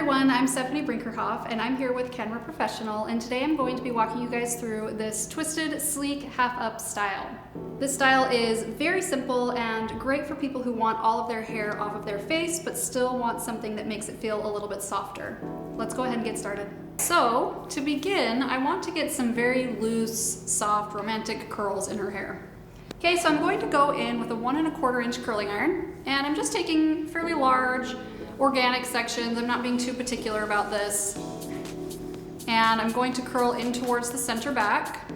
everyone, I'm Stephanie Brinkerhoff and I'm here with Kenra Professional, and today I'm going to be walking you guys through this twisted, sleek, half-up style. This style is very simple and great for people who want all of their hair off of their face but still want something that makes it feel a little bit softer. Let's go ahead and get started. So, to begin, I want to get some very loose, soft, romantic curls in her hair. Okay, so I'm going to go in with a 1 1/4 inch curling iron, and I'm just taking fairly large, organic sections. I'm not being too particular about this. And I'm going to curl in towards the center back.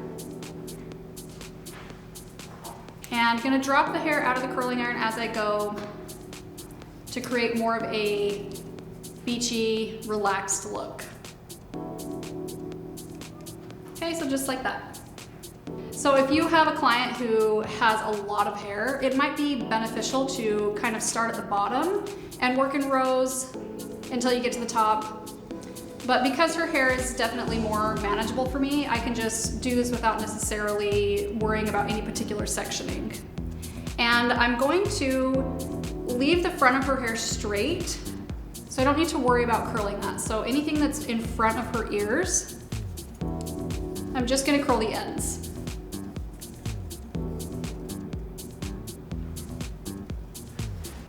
And I'm going to drop the hair out of the curling iron as I go to create more of a beachy, relaxed look. Okay, so just like that. So if you have a client who has a lot of hair, it might be beneficial to kind of start at the bottom and work in rows until you get to the top. But because her hair is definitely more manageable for me, I can just do this without necessarily worrying about any particular sectioning. And I'm going to leave the front of her hair straight, so I don't need to worry about curling that. So anything that's in front of her ears, I'm just gonna curl the ends.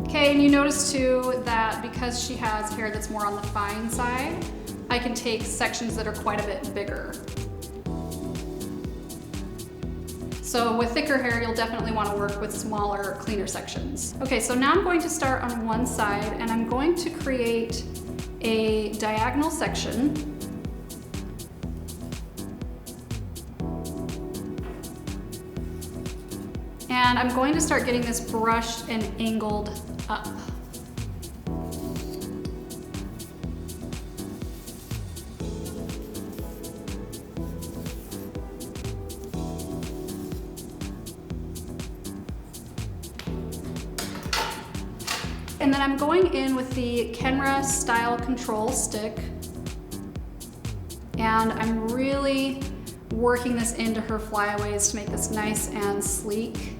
Okay, and you notice too that because she has hair that's more on the fine side, I can take sections that are quite a bit bigger. So with thicker hair, you'll definitely want to work with smaller, cleaner sections. Okay, so now I'm going to start on one side and I'm going to create a diagonal section. And I'm going to start getting this brushed and angled up. And then I'm going in with the Kenra Style Control stick, and I'm really working this into her flyaways to make this nice and sleek.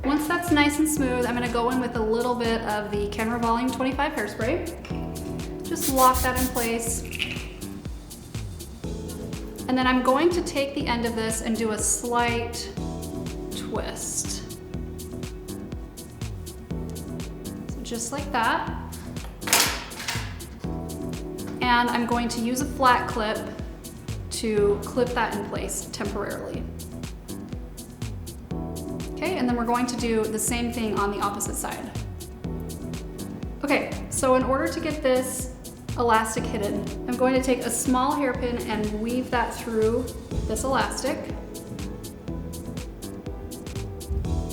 Once that's nice and smooth, I'm gonna go in with a little bit of the Kenra Volume 25 hairspray. Just lock that in place. And then I'm going to take the end of this and do a slight twist. So just like that. And I'm going to use a flat clip to clip that in place temporarily. Okay, and then we're going to do the same thing on the opposite side. Okay, so in order to get this elastic hidden, I'm going to take a small hairpin and weave that through this elastic.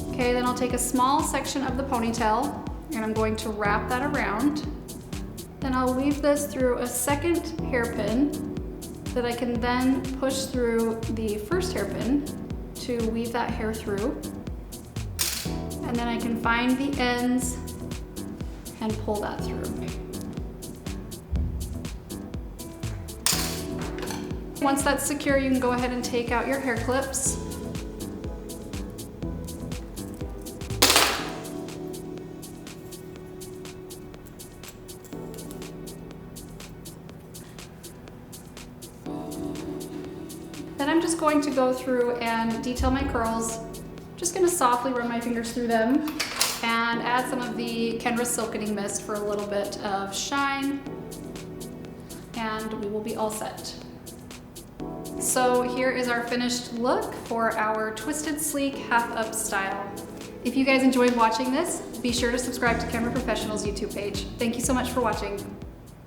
Okay, then I'll take a small section of the ponytail and I'm going to wrap that around. Then I'll weave this through a second hairpin that I can then push through the first hairpin to weave that hair through. And then I can find the ends and pull that through. Once that's secure, you can go ahead and take out your hair clips. Then I'm just going to go through and detail my curls. Just gonna softly run my fingers through them and add some of the Kenra Silkening mist for a little bit of shine, and we will be all set. So here is our finished look for our twisted, sleek, half-up style. If you guys enjoyed watching this, be sure to subscribe to Kenra Professional's YouTube page. Thank you so much for watching.